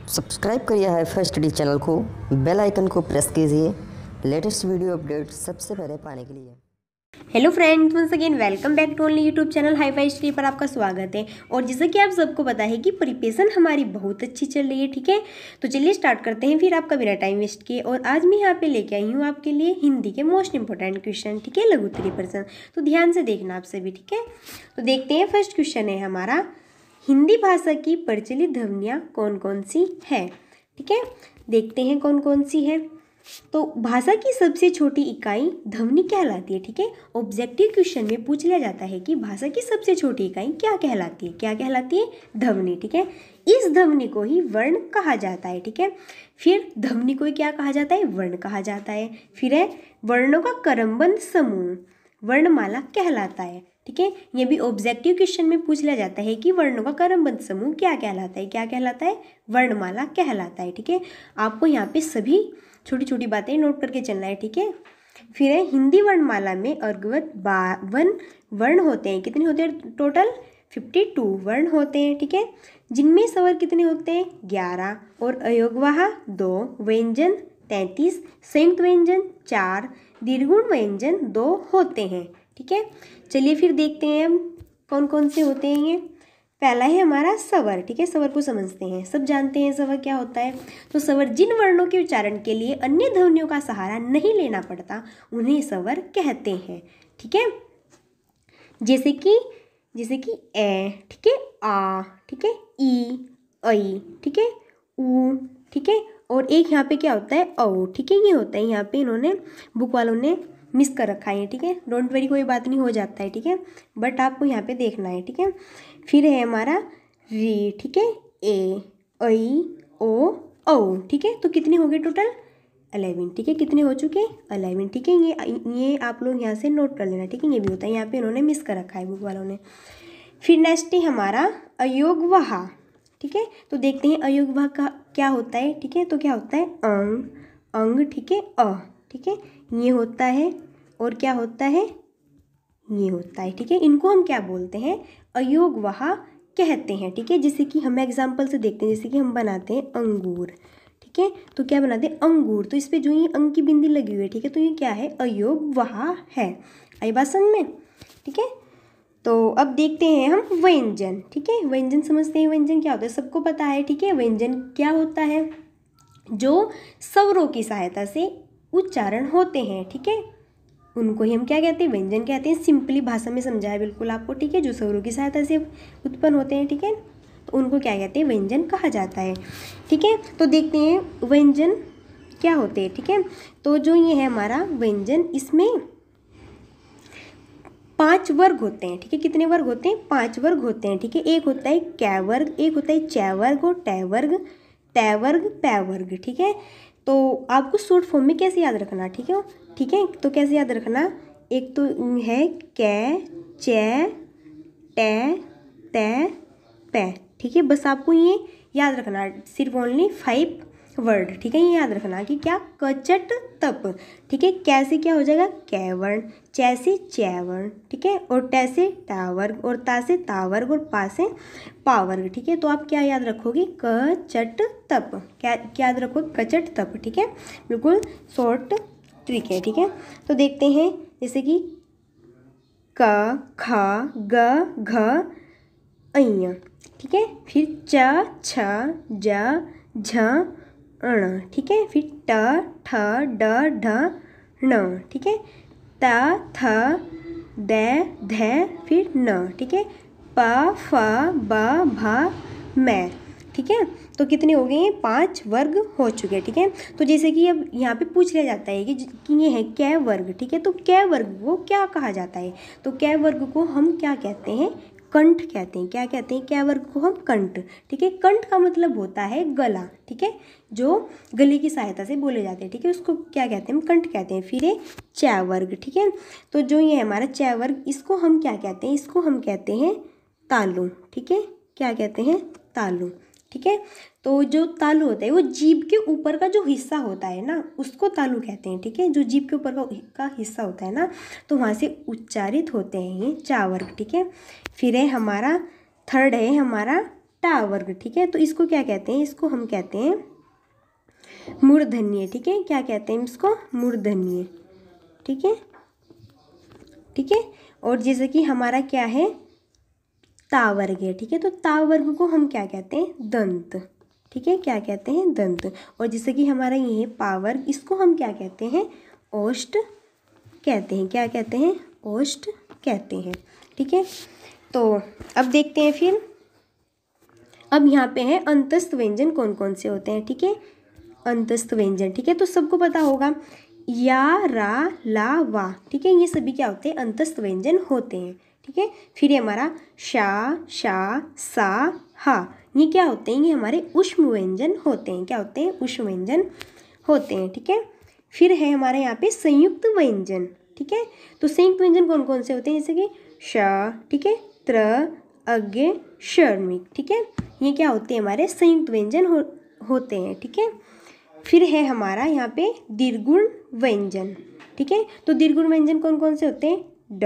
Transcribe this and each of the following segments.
Subscribe करिए हाई फर्स्ट डी चैनल को, बेल आइकन को प्रेस कीजिए लेटेस्ट वीडियो अपडेट सबसे पहले पाने के लिए। Hello friends, once again welcome back to only YouTube channel hi fi study पर आपका स्वागत है। और जैसा कि आप सबको पता है कि प्रिपरेशन हमारी बहुत अच्छी चल रही है, ठीक है। तो चलिए स्टार्ट करते हैं फिर आपका बिना टाइम वेस्ट किए। और आज मैं यहाँ पे लेके आई हूँ आपके लिए हिंदी के मोस्ट इंपॉर्टेंट क्वेश्चन, ठीक है, लघु उत्तरीय प्रश्न। तो ध्यान से देखना आप सभी, ठीक है। तो देखते हैं, फर्स्ट क्वेश्चन है हमारा, हिंदी भाषा की प्रचलित ध्वनियाँ कौन कौन सी है, ठीक है। देखते हैं कौन कौन सी है। तो भाषा की सबसे छोटी इकाई ध्वनि कहलाती है, ठीक है। ऑब्जेक्टिव क्वेश्चन में पूछ लिया जाता है कि भाषा की सबसे छोटी इकाई क्या कहलाती है, क्या कहलाती है, ध्वनि, ठीक है। इस ध्वनि को ही वर्ण कहा जाता है, ठीक है। फिर ध्वनि को ही क्या कहा जाता है, वर्ण कहा जाता है। फिर है वर्णों का क्रमबद्ध समूह वर्णमाला कहलाता है, ठीक है। ये भी ऑब्जेक्टिव क्वेश्चन में पूछ लिया जाता है कि वर्णों का क्रमबद्ध समूह क्या कहलाता है, क्या कहलाता है, वर्णमाला कहलाता है, ठीक है। आपको यहाँ पे सभी छोटी छोटी बातें नोट करके चलना है, ठीक है। फिर है हिंदी वर्णमाला में अर्गवत 52 वर्ण होते हैं। कितने होते हैं टोटल? 52 वर्ण होते हैं, ठीक है। जिनमें स्वर कितने होते हैं? 11 और अयोगवाह 2, व्यंजन 33, संयुक्त व्यंजन 4, दीर्घुण व्यंजन 2 होते हैं, ठीक है। चलिए फिर देखते हैं हम कौन कौन से होते हैं ये। पहला है हमारा स्वर, ठीक है। स्वर को समझते हैं, सब जानते हैं स्वर क्या होता है। तो स्वर जिन वर्णों के उच्चारण के लिए अन्य ध्वनियों का सहारा नहीं लेना पड़ता उन्हें स्वर कहते हैं, ठीक है। जैसे कि ए, ठीक है, आ, ठीक है, ई, ऐ, ठीक है, ऊ, ठीक है। और एक यहाँ पे क्या होता है, औ, ठीक है। ये होता है यहाँ पे, इन्होंने बुक वालों ने मिस कर रखा है, ठीक है। डोंट वरी, कोई बात नहीं, हो जाता है, ठीक है। बट आपको यहाँ पे देखना है, ठीक है। फिर है हमारा री, ठीक है, ए, ऐ, ओ, औ, ठीक है। तो कितने हो गए टोटल? 11, ठीक है। कितने हो चुके? 11, ठीक है। ये आप लोग यहाँ से नोट कर लेना, ठीक है। ये भी होता है, यहाँ पे इन्होंने मिस कर रखा है बुक वालों ने। फिर नेक्स्ट है हमारा अयोगवाह, ठीक है। तो देखते हैं अयोगवाह का क्या होता है, ठीक है। तो क्या होता है, अंग, अंग, ठीक है, अ, ठीक है, ये होता है। और क्या होता है, ये होता है, ठीक है। इनको हम क्या बोलते हैं, अयोगवाह कहते हैं, ठीक है। जैसे कि हम एग्जाम्पल से देखते हैं, जैसे कि हम बनाते हैं अंगूर, ठीक है। तो क्या बनाते हैं, अंगूर। तो इस पे जो ये अंग की बिंदी लगी हुई है, ठीक है, तो ये क्या है, अयोगवाह है। आई बात समझ में, ठीक है। तो अब देखते हैं हम व्यंजन, ठीक है। व्यंजन समझते हैं, व्यंजन क्या होता है, सबको पता है, ठीक है। व्यंजन क्या होता है, जो स्वरों की सहायता से उच्चारण होते हैं, ठीक है, उनको ही हम क्या कहते हैं, व्यंजन कहते हैं। सिंपली भाषा में समझाया बिल्कुल आपको, ठीक है। जो स्वरों की सहायता से उत्पन्न होते हैं, ठीक है, तो उनको क्या कहते हैं, व्यंजन कहा जाता है, ठीक है। तो देखते हैं व्यंजन क्या होते हैं, ठीक है। तो जो ये है हमारा व्यंजन, इसमें 5 वर्ग होते हैं, ठीक है। कितने वर्ग होते हैं? 5 वर्ग होते हैं, ठीक है। एक होता है कै वर्ग, एक होता है च वर्ग, और टै वर्ग, तै वर्ग, पै वर्ग, ठीक है। तो आपको शॉर्ट फॉर्म में कैसे याद रखना, ठीक है, ठीक है। तो कैसे याद रखना, एक तो है कै, च, टै, तै, पै, ठीक है। बस आपको ये याद रखना, सिर्फ ओनली 5 वर्ड, ठीक है। ये याद रखना कि क्या, कचट तप, ठीक है। कैसे क्या हो जाएगा, कै वर्ण, च से च वर्ण, ठीक है, और ट से टा वर्ग, और ता से ता वर्ग, और पा से पा वर्ग, ठीक है। तो आप क्या याद रखोगे, कचट तप, क्या याद रखोगे, कचट तप, ठीक है। बिल्कुल शॉर्ट ट्रिक है, ठीक है। तो देखते हैं, जैसे कि क, ख, ग, घ, ऐ, ठीक है। फिर च, छ, ज, झ, ण, ठीक है। फिर ट, ठ, ड, ढ, ण, ठीक है। त, थ, द, ध, फिर न, ठीक है। प, फ, ब, भ, मै, ठीक है। तो कितने हो गए, 5 वर्ग हो चुके हैं, ठीक है। तो जैसे कि अब यहाँ पे पूछ लिया जाता है कि ये है कै वर्ग, ठीक है। तो कै वर्ग को क्या कहा जाता है, तो कै वर्ग को हम क्या कहते हैं, कंठ कहते हैं। क्या कहते हैं, कै वर्ग को हम कंठ, ठीक है। कंठ का मतलब होता है गला, ठीक है, जो गले की सहायता से बोले जाते हैं, ठीक है, उसको क्या कहते हैं, हम कंठ कहते हैं। फिर है च वर्ग, ठीक है। तो जो ये हमारा च वर्ग, इसको हम क्या कहते हैं, इसको हम कहते हैं तालु, ठीक है। क्या कहते हैं, तालु, ठीक है। तो जो तालु होता है वो जीभ के ऊपर का जो हिस्सा होता है ना, उसको तालु कहते हैं, ठीक है। जो जीभ के ऊपर का हिस्सा होता है ना, तो वहाँ से उच्चारित होते हैं ये चा वर्ग, ठीक है। फिर है हमारा थर्ड है हमारा टा वर्ग, ठीक है। तो इसको क्या कहते हैं, इसको हम कहते हैं मूर्धन्य, ठीक है। क्या कहते हैं इसको, मूर्धन्य, ठीक है, ठीक है। और जैसे कि हमारा क्या है, ता वर्ग है, ठीक है। तो ता वर्ग को हम क्या कहते हैं, दंत, ठीक है, क्या कहते हैं, दंत। और जैसे कि हमारा ये है पा वर्ग, इसको हम क्या कहते हैं, ओष्ठ कहते हैं। क्या कहते हैं, ओष्ठ कहते हैं, ठीक है। तो अब देखते हैं फिर, अब यहाँ पे है अंतस्थ व्यंजन कौन कौन से होते हैं, ठीक है। अंतस्थ व्यंजन, ठीक है, तो सबको पता होगा, या, रा, ला, वा, ठीक है, ये सभी क्या होते हैं, अंतस्थ व्यंजन होते हैं, ठीक है। फिर ये हमारा शा, शा, सा, हा, ये क्या होते हैं, ये हमारे ऊष्म व्यंजन होते हैं। क्या होते हैं, ऊष्म व्यंजन होते हैं, ठीक है। फिर है हमारे यहाँ पे संयुक्त व्यंजन, ठीक है। तो संयुक्त व्यंजन कौन कौन से होते हैं, जैसे कि श, ठीक है, त्र, अज्ञ, शर्मिक, ठीक है, ये क्या होते हैं, हमारे संयुक्त व्यंजन होते हैं, ठीक है। फिर है हमारा यहाँ पे दीर्घुण व्यंजन, ठीक है। तो दीर्घुण व्यंजन कौन कौन से होते हैं, ड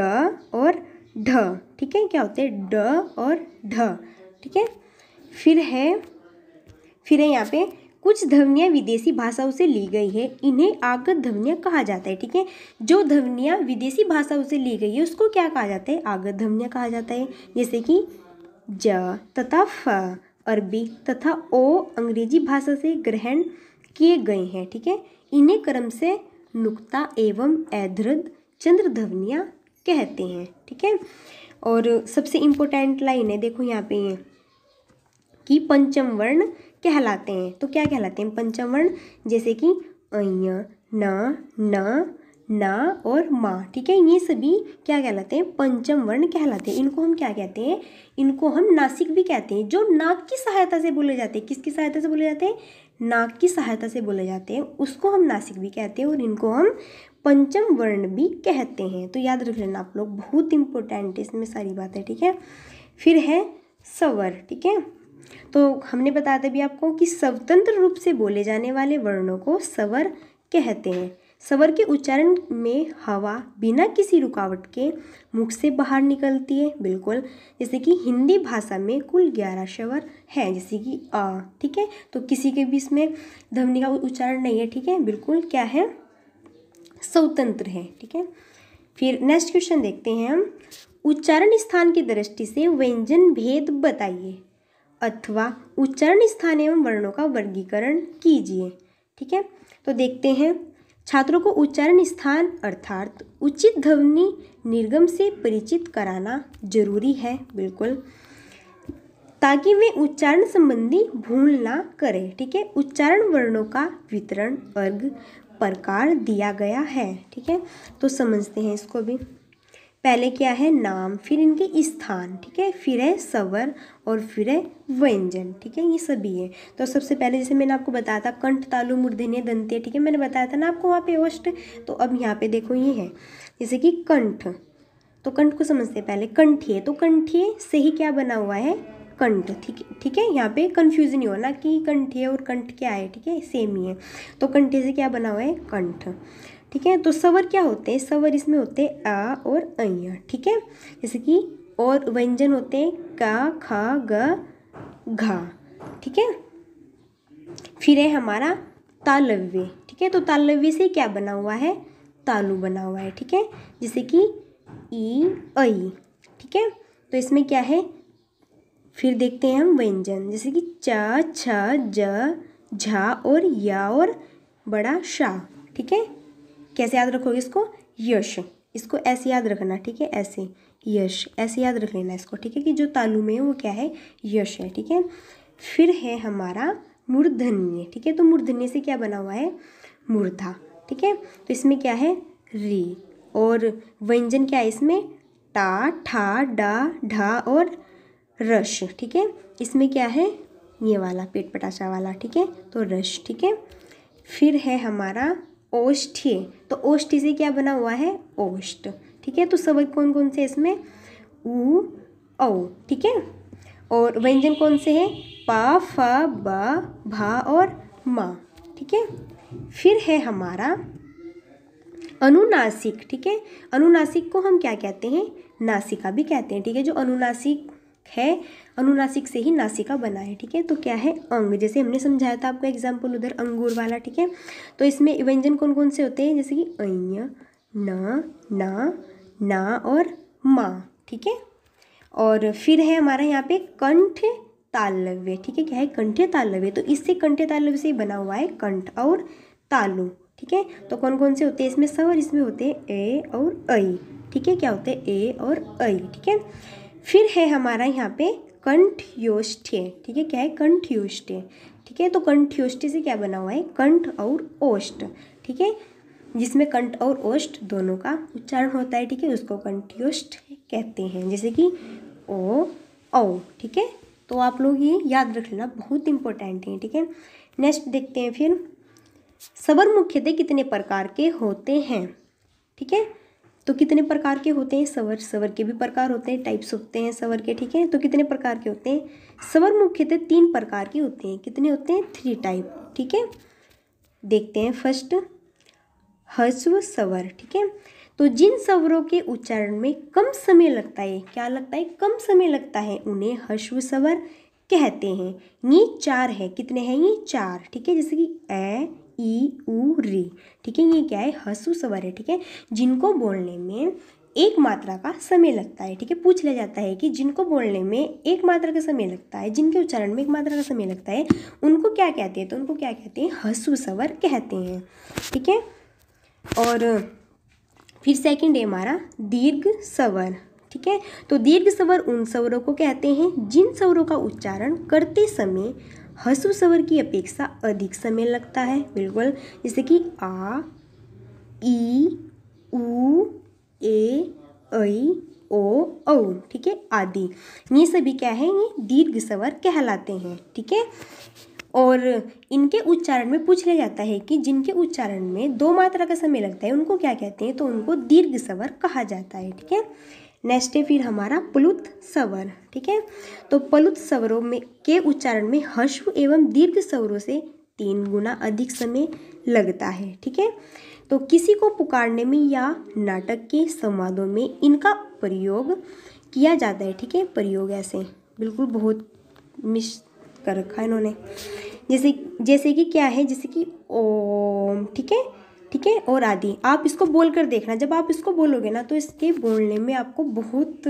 और ढ, ठीक है, क्या होते हैं, ड और ढ, ठीक है। फिर है यहाँ पे कुछ ध्वनियाँ विदेशी भाषाओं से ली गई है, इन्हें आगत ध्वनियाँ कहा जाता है, ठीक है। जो ध्वनियाँ विदेशी भाषाओं से ली गई है उसको क्या कहा जाता है, आगत ध्वनियाँ कहा जाता है। जैसे कि ज तथा फ अरबी तथा ओ अंग्रेजी भाषा से ग्रहण किए गए हैं, ठीक है। इन्हें क्रम से नुक्ता एवं ऐधृद चंद्र ध्वनियाँ कहते हैं, ठीक है। और सबसे इम्पोर्टेंट लाइन है, देखो यहाँ पे ये कि पंचम वर्ण कहलाते हैं। तो क्या कहलाते हैं पंचम वर्ण, जैसे कि अय, न, न, ना और माँ, ठीक है, ये सभी क्या कहलाते हैं, पंचम वर्ण कहलाते हैं। इनको हम क्या कहते हैं, इनको हम नासिक भी कहते हैं, जो नाक की सहायता से बोले जाते हैं। किसकी सहायता से बोले जाते हैं, नाक की सहायता से बोले जाते हैं, उसको हम नासिक भी कहते हैं और इनको हम पंचम वर्ण भी कहते हैं। तो याद रख लेना आप लोग, बहुत इंपॉर्टेंट है इसमें सारी बातें, ठीक है। फिर है स्वर, ठीक है। तो हमने बताया था भी आपको कि स्वतंत्र रूप से बोले जाने वाले वर्णों को स्वर कहते हैं। स्वर के उच्चारण में हवा बिना किसी रुकावट के मुख से बाहर निकलती है, बिल्कुल। जैसे कि हिंदी भाषा में कुल 11 स्वर हैं, जैसे कि अ, ठीक है। तो किसी के भी इसमें ध्वनि का उच्चारण नहीं है, ठीक है, बिल्कुल क्या है, स्वतंत्र है, ठीक है। फिर नेक्स्ट क्वेश्चन देखते हैं हम, उच्चारण स्थान की दृष्टि से व्यंजन भेद बताइए अथवा उच्चारण स्थान एवं वर्णों का वर्गीकरण कीजिए, ठीक है। तो देखते हैं, छात्रों को उच्चारण स्थान अर्थात उचित ध्वनि निर्गम से परिचित कराना जरूरी है, बिल्कुल, ताकि वे उच्चारण संबंधी भूल ना करें, ठीक है। उच्चारण वर्णों का वितरण वर्ग प्रकार दिया गया है, ठीक है। तो समझते हैं इसको भी। पहले क्या है, नाम, फिर इनके स्थान, ठीक है, फिर है स्वर और फिर है व्यंजन, ठीक है, ये सभी है। तो सबसे पहले जैसे मैंने आपको बताया था कंठ, तालु, मूर्धन्य, दंत्य, ठीक है, मैंने बताया था ना आपको वहाँ पे ओष्ठ। तो अब यहाँ पे देखो ये है, जैसे कि कंठ, तो कंठ को समझते हैं पहले, कंठीय, तो कंठीय से ही क्या बना हुआ है, कंठ, ठीक है। यहाँ पे कंफ्यूजन नहीं होना कि कंठीय और कंठ क्या है, ठीक है, सेम ही है। तो कंठीय से क्या बना हुआ है, कंठ, ठीक है। तो स्वर क्या होते हैं, स्वर इसमें होते हैं आ और अय, ठीक है। जैसे कि और व्यंजन होते हैं का, खा, ग, घा, ठीक है। फिर है हमारा तालव्य, ठीक है। तो तालव्य से क्या बना हुआ है, तालु बना हुआ है, ठीक है। जैसे कि ई, ऐ, ठीक है। तो इसमें क्या है, फिर देखते हैं हम व्यंजन, जैसे कि च, छ, ज, झा और या और बड़ा शा, ठीक है। कैसे याद रखोगे इसको, यश, इसको ऐसे याद रखना, ठीक है, ऐसे यश, ऐसे याद रख लेना इसको, ठीक है, कि जो तालु में है वो क्या है, यश है, ठीक है। फिर है हमारा मूर्धन्य, ठीक है। तो मूर्धन्य से क्या बना हुआ है, मूर्धा, ठीक है। तो इसमें क्या है, री, और व्यंजन क्या है इसमें, टा, ठा, डा, ढा और रश, ठीक है। इसमें क्या है, ये वाला पेट पटाशा वाला, ठीक है, तो रश, ठीक है। फिर है हमारा ओष्ठ्य, तो ओष्ठ्य से क्या बना हुआ है, ओष्ठ, ठीक है। तो स्वर कौन कौन से इसमें, उ, औ, ठीक है। और व्यंजन कौन से हैं, पा, फ, ब, भा और मा, ठीक है। फिर है हमारा अनुनासिक, ठीक है। अनुनासिक को हम क्या कहते हैं, नासिका भी कहते हैं, ठीक है। जो अनुनासिक है, अनुनासिक से ही नासिका बना है, ठीक है। तो क्या है, अंग, जैसे हमने समझाया था आपको एग्जाम्पल उधर अंगूर वाला, ठीक है। तो इसमें व्यंजन कौन कौन से होते हैं, जैसे कि अय, न, ना और मा, ठीक है। और फिर है हमारा यहाँ पे कंठ तालव्य, ठीक है। क्या है, कंठ तालव्य, तो इससे कंठ तालव्य से बना हुआ है कंठ और तालु, ठीक है। तो कौन कौन से होते हैं इसमें, स्वर इसमें होते हैं ए और ऐ, ठीक है। क्या होते हैं, ए और ऐ, ठीक है। फिर है हमारा यहाँ पे कंठयोष्ठ्य, ठीक है। क्या है, कंठयोष्ठ्य, ठीक है। तो कंठयोष्ठ्य से क्या बना हुआ है, कंठ और ओष्ठ, ठीक है, जिसमें कंठ और ओष्ठ दोनों का उच्चारण होता है, ठीक है, उसको कंठयोष्ठ कहते हैं, जैसे कि ओ, औ, ठीक है। तो आप लोग ये याद रख लेना, बहुत इंपॉर्टेंट है, ठीक है। नेक्स्ट देखते हैं फिर, स्वर मुख्यतः कितने प्रकार के होते हैं, ठीक है। तो कितने प्रकार के होते हैं स्वर, स्वर के भी प्रकार होते हैं, टाइप्स होते हैं स्वर के, ठीक है। तो कितने प्रकार के होते हैं, स्वर मुख्यतः 3 प्रकार के होते हैं, कितने होते हैं, 3 टाइप, ठीक है। देखते हैं फर्स्ट, ह्रस्व स्वर, ठीक है। तो जिन स्वरों के उच्चारण में कम समय लगता है, क्या लगता है, कम समय लगता है, उन्हें ह्रस्व स्वर कहते हैं। ये 4 है, कितने हैं ये 4, ठीक है, जैसे कि ए, ई, उ, री, ठीक है। ये क्या है, ह्रस्व स्वर है, ठीक है, जिनको बोलने में एक मात्रा का समय लगता है, ठीक है। पूछ लिया जाता है कि जिनको बोलने में एक मात्रा का समय लगता है, जिनके उच्चारण में एक मात्रा का समय लगता है, उनको क्या कहते हैं, तो उनको क्या कहते हैं, ह्रस्व स्वर कहते हैं, ठीक है। और फिर सेकंड है हमारा दीर्घ स्वर, ठीक है। तो दीर्घ स्वर उन स्वरों को कहते हैं जिन स्वरों का उच्चारण करते समय ह्रस्व स्वर की अपेक्षा अधिक समय लगता है, बिल्कुल, जैसे कि आ, ई, उ, ए, ऐ, ओ, औ, ठीक है, आदि। ये सभी क्या है, ये दीर्घ स्वर कहलाते हैं, ठीक है। और इनके उच्चारण में पूछ लिया जाता है कि जिनके उच्चारण में 2 मात्रा का समय लगता है, उनको क्या कहते हैं, तो उनको दीर्घ स्वर कहा जाता है, ठीक है। नेक्स्ट है फिर हमारा प्लुत स्वर, ठीक है। तो प्लुत स्वरों में के उच्चारण में ह्रस्व एवं दीर्घ स्वरों से 3 गुना अधिक समय लगता है, ठीक है। तो किसी को पुकारने में या नाटक के संवादों में इनका प्रयोग किया जाता है, ठीक है। प्रयोग ऐसे बिल्कुल बहुत मिस कर रखा है इन्होंने, जैसे कि क्या है, जैसे कि ओम, ठीक है, ठीक है, और आदि। आप इसको बोल कर देखना, जब आप इसको बोलोगे ना तो इसके बोलने में आपको बहुत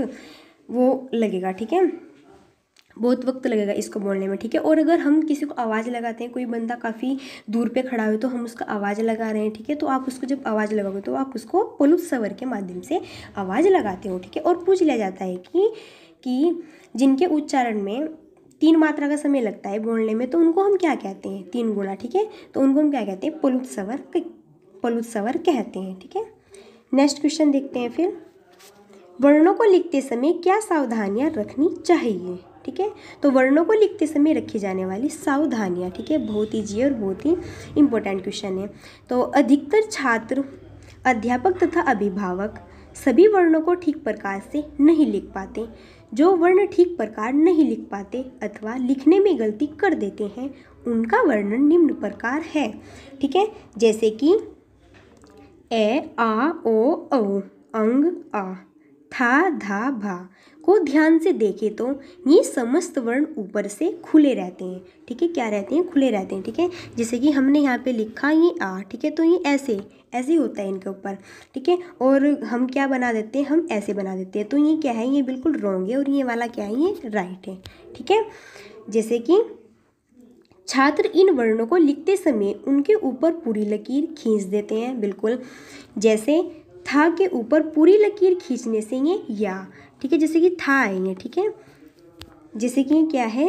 वो लगेगा, ठीक है, बहुत वक्त लगेगा इसको बोलने में, ठीक है। और अगर हम किसी को आवाज़ लगाते हैं, कोई बंदा काफ़ी दूर पे खड़ा हो तो हम उसका आवाज़ लगा रहे हैं, ठीक है, तो आप उसको जब आवाज़ लगाओगे तो आप उसको प्लुत स्वर के माध्यम से आवाज़ लगाते हो, ठीक है। और पूछ लिया जाता है कि जिनके उच्चारण में 3 मात्रा का समय लगता है बोलने में, तो उनको हम क्या कहते हैं, 3 गुना, ठीक है, तो उनको हम क्या कहते हैं, प्लुत स्वर कहते हैं, ठीक है। नेक्स्ट क्वेश्चन देखते हैं फिर, वर्णों को लिखते समय क्या सावधानियां रखनी चाहिए, ठीक है। तो वर्णों को लिखते समय रखी जाने वाली सावधानियां, ठीक है, बहुत ईजी और बहुत ही इंपॉर्टेंट क्वेश्चन है। तो अधिकतर छात्र, अध्यापक तथा अभिभावक सभी वर्णों को ठीक प्रकार से नहीं लिख पाते। जो वर्ण ठीक प्रकार नहीं लिख पाते अथवा लिखने में गलती कर देते हैं, उनका वर्णन निम्न प्रकार है, ठीक है, जैसे कि ए, आ, ओ, औ, अंग, आ, था, धा, भा को ध्यान से देखें तो ये समस्त वर्ण ऊपर से खुले रहते हैं, ठीक है, क्या रहते हैं, खुले रहते हैं, ठीक है। जैसे कि हमने यहाँ पे लिखा ये आ, ठीक है, तो ये ऐसे होता है इनके ऊपर, ठीक है। और हम क्या बना देते हैं, हम ऐसे बना देते हैं, तो ये क्या है, ये बिल्कुल रॉन्ग है, और ये वाला क्या है, ये राइट है, ठीक है। जैसे कि छात्र इन वर्णों को लिखते समय उनके ऊपर पूरी लकीर खींच देते हैं, बिल्कुल, जैसे था के ऊपर पूरी लकीर खींचने से ये या, ठीक है, जैसे कि था है ये, ठीक है, जैसे कि क्या है,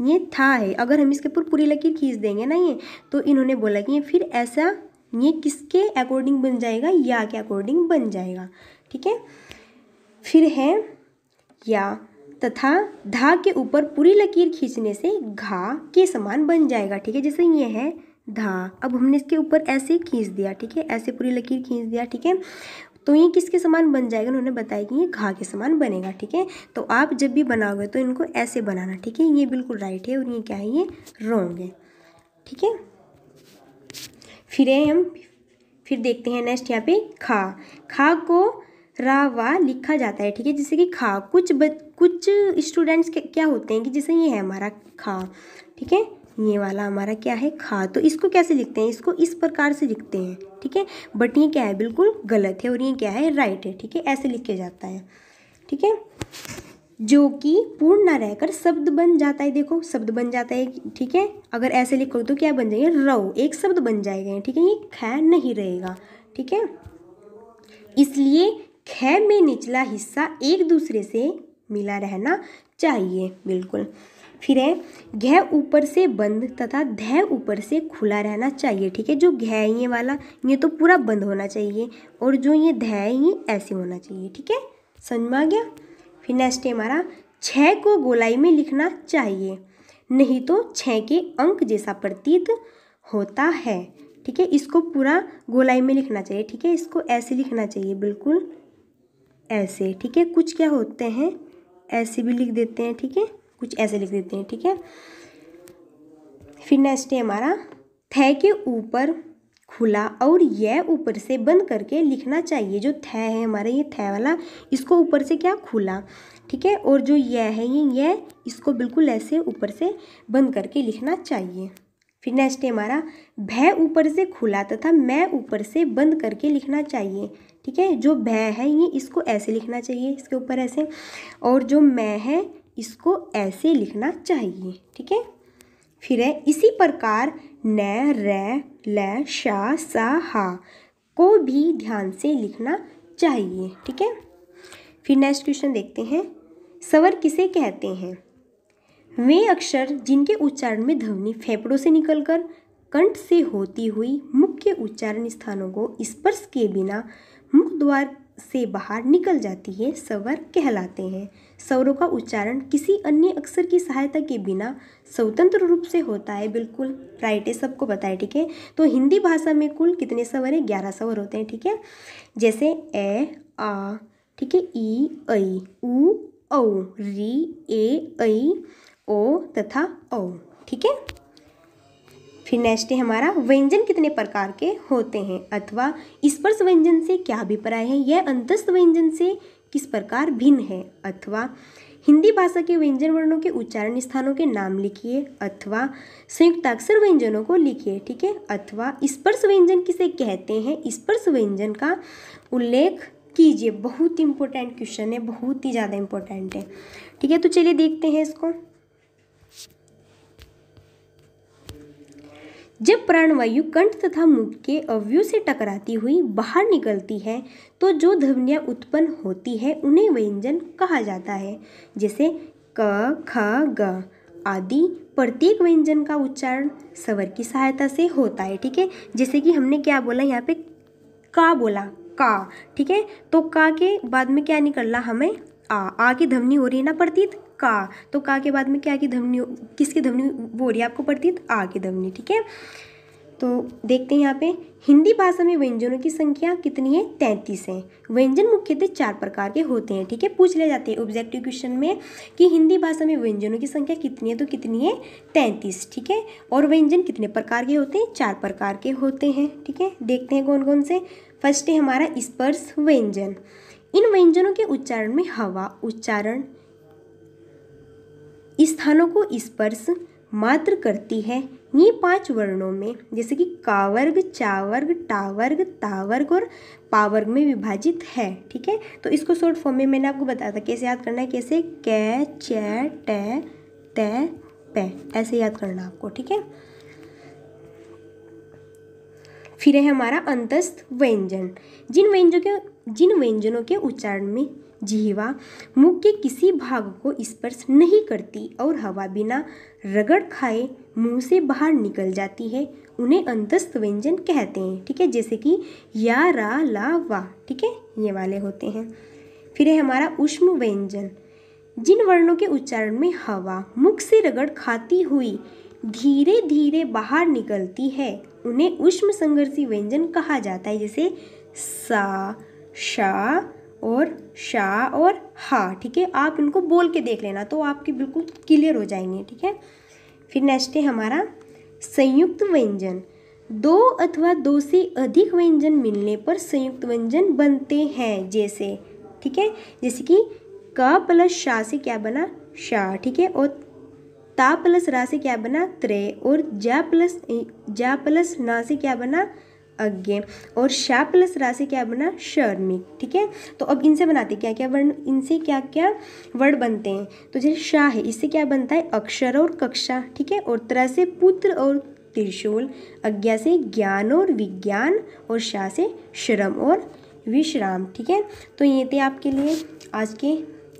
ये था है, अगर हम इसके ऊपर पूरी लकीर खींच देंगे ना ये, तो इन्होंने बोला कि ये फिर ऐसा ये किसके अकॉर्डिंग बन जाएगा, या के अकॉर्डिंग बन जाएगा, ठीक है। फिर है या तथा धा के ऊपर पूरी लकीर खींचने से घा के समान बन जाएगा, ठीक है, जैसे ये है धा, अब हमने इसके ऊपर ऐसे खींच दिया, ठीक है, ऐसे पूरी लकीर खींच दिया, ठीक है, तो ये किसके समान बन जाएगा, उन्होंने बताया कि ये घा के समान बनेगा, ठीक है। तो आप जब भी बनाओगे तो इनको ऐसे बनाना, ठीक है, ये बिल्कुल राइट है, और ये क्या है, ये रॉन्ग है, ठीक है। फिर देखते हैं नेक्स्ट यहाँ पे खा को रा वा लिखा जाता है, ठीक है। जैसे कि खा, कुछ स्टूडेंट्स क्या होते हैं कि जैसे ये है हमारा खा, ठीक है, ये वाला हमारा क्या है खा, तो इसको कैसे लिखते हैं, इसको इस प्रकार से लिखते हैं, ठीक है। बट ये क्या है, बिल्कुल गलत है, और ये क्या है, राइट है, ठीक है। ऐसे लिख के जाता है, ठीक है, जो कि पूर्ण ना रहकर शब्द बन जाता है। देखो शब्द बन जाता है, ठीक है। अगर ऐसे लिखो तो क्या बन जाएगा, रव, एक शब्द बन जाएगा, ठीक है। ये ख नहीं रहेगा, ठीक है। इसलिए ख में निचला हिस्सा एक दूसरे से मिला रहना चाहिए, बिल्कुल। फिर है घ ऊपर से बंद तथा ध ऊपर से खुला रहना चाहिए, ठीक है। जो घ ये वाला ये तो पूरा बंद होना चाहिए, और जो ये ध ये ऐसे होना चाहिए, ठीक है। समझ में आ गया। फिर नेक्स्ट है हमारा 6 को गोलाई में लिखना चाहिए, नहीं तो 6 के अंक जैसा प्रतीत होता है, ठीक है। इसको पूरा गोलाई में लिखना चाहिए, ठीक है। इसको ऐसे लिखना चाहिए, बिल्कुल ऐसे, ठीक है। कुछ क्या होते हैं ऐसे भी लिख देते हैं, ठीक है, कुछ ऐसे लिख देते हैं, ठीक है। फिर नेक्स्ट है हमारा थ के ऊपर खुला और यह ऊपर से बंद करके लिखना चाहिए। जो थ है हमारा, ये थ वाला, इसको ऊपर से क्या खुला, ठीक है, और जो यह है ये इसको बिल्कुल ऐसे ऊपर से बंद करके लिखना चाहिए। फिर नेक्स्ट है हमारा भय ऊपर से खुला तथा मैं ऊपर से बंद करके लिखना चाहिए, ठीक है। जो भय है ये इसको ऐसे लिखना चाहिए, इसके ऊपर ऐसे, और जो मैं है इसको ऐसे लिखना चाहिए, ठीक है। फिर है इसी प्रकार न, रे, ल, शा, सा, हा को भी ध्यान से लिखना चाहिए, ठीक है। फिर नेक्स्ट क्वेश्चन देखते हैं, स्वर किसे कहते हैं। वे अक्षर जिनके उच्चारण में ध्वनि फेफड़ों से निकलकर कंठ से होती हुई मुख्य उच्चारण स्थानों को स्पर्श किए बिना मुख द्वार से बाहर निकल जाती है, स्वर कहलाते हैं। स्वरों का उच्चारण किसी अन्य अक्षर की सहायता के बिना स्वतंत्र रूप से होता है, बिल्कुल राइट है, सबको पता है, ठीक है। तो हिंदी भाषा में कुल कितने स्वर हैं, 11 स्वर होते हैं, ठीक है। जैसे ए, आ, ठीक है, ई, ऐ, उ, औ, री, ए, ऐ, ओ तथा औ, ठीक है। फिर नेक्स्ट है हमारा व्यंजन कितने प्रकार के होते हैं अथवा स्पर्श व्यंजन से क्या अभिप्राय है, यह अंतस्थ व्यंजन से किस प्रकार भिन्न है, अथवा हिंदी भाषा के व्यंजन वर्णों के उच्चारण स्थानों के नाम लिखिए, अथवा संयुक्ताक्षर व्यंजनों को लिखिए, ठीक है। अथवा स्पर्श व्यंजन किसे कहते हैं, स्पर्श व्यंजन का उल्लेख कीजिए। बहुत इंपॉर्टेंट क्वेश्चन है, बहुत ही ज़्यादा इंपॉर्टेंट है, ठीक है। तो चलिए देखते हैं इसको। जब प्राणवायु कंठ तथा मुख के अवयव से टकराती हुई बाहर निकलती है तो जो ध्वनियाँ उत्पन्न होती है उन्हें व्यंजन कहा जाता है। जैसे क, ख, ग आदि प्रत्येक व्यंजन का उच्चारण स्वर की सहायता से होता है, ठीक है। जैसे कि हमने क्या बोला यहाँ पे, का बोला, का, ठीक है। तो का के बाद में क्या निकलना हमें, आ की ध्वनि हो रही है ना प्रतीत, का, तो का के बाद में क्या की ध्वनि, किसकी ध्वनि वो हो रही है आपको प्रतीत, आ की ध्वनि, ठीक है। तो देखते हैं यहाँ पे हिंदी भाषा में व्यंजनों की संख्या कितनी है, 33 है। व्यंजन मुख्यतः 4 प्रकार के होते हैं, ठीक है। पूछ ले जाते हैं ऑब्जेक्टिव क्वेश्चन में कि हिंदी भाषा में व्यंजनों की संख्या कितनी है, तो कितनी है, 33, ठीक है। और व्यंजन कितने प्रकार के होते हैं, 4 प्रकार के होते हैं, ठीक है। देखते हैं कौन कौन से। फर्स्ट है हमारा स्पर्श व्यंजन। इन व्यंजनों के उच्चारण में हवा उच्चारण स्थानों को स्पर्श मात्र करती है। ये 5 वर्णों में जैसे कि का वर्ग, चा वर्ग, टा वर्ग, ता वर्ग और पा वर्ग में विभाजित है, ठीक है। तो इसको शॉर्ट फॉर्म में मैंने आपको बताया था कैसे याद करना है, कैसे कै, चे, टे, ते, पे, ऐसे याद करना आपको, ठीक है। फिर है हमारा अंतस्थ व्यंजन। जिन व्यंजनों के उच्चारण में जिह्वा मुख के किसी भाग को स्पर्श नहीं करती और हवा बिना रगड़ खाए मुंह से बाहर निकल जाती है उन्हें अंतस्थ व्यंजन कहते हैं, ठीक है। जैसे कि या, रा, ला, वा, ठीक है, ये वाले होते हैं। फिर है हमारा ऊष्म व्यंजन। जिन वर्णों के उच्चारण में हवा मुख से रगड़ खाती हुई धीरे धीरे बाहर निकलती है उन्हें ऊष्म संघर्षी व्यंजन कहा जाता है। जैसे सा, शा और शा और हा, ठीक है। आप इनको बोल के देख लेना तो आपके बिल्कुल क्लियर हो जाएंगे, ठीक है। फिर नेक्स्ट है हमारा संयुक्त व्यंजन। 2 अथवा 2 से अधिक व्यंजन मिलने पर संयुक्त व्यंजन बनते हैं। जैसे ठीक है। जैसे कि क प्लस शा से क्या बना, शाह, ठीक है। और ता प्लस रा से क्या बना, त्रय। और जा प्लस ना से क्या बना, अज्ञे। और शा प्लस रा से क्या बना, शर्मिक, ठीक है। तो अब इनसे बनाते क्या क्या वर्ण, इनसे क्या क्या वर्ड बनते हैं। तो जैसे शाह है, इससे क्या बनता है, अक्षर और कक्षा, ठीक है। और त्र से पुत्र और त्रिशूल, अज्ञा से ज्ञान और विज्ञान, और शा से श्रम और विश्राम, ठीक है। तो ये थे आपके लिए आज के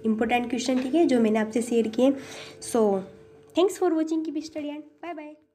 इम्पोर्टेंट क्वेश्चन, ठीक है, जो मैंने आपसे शेयर किए। सो thanks for watching, keep study and bye bye.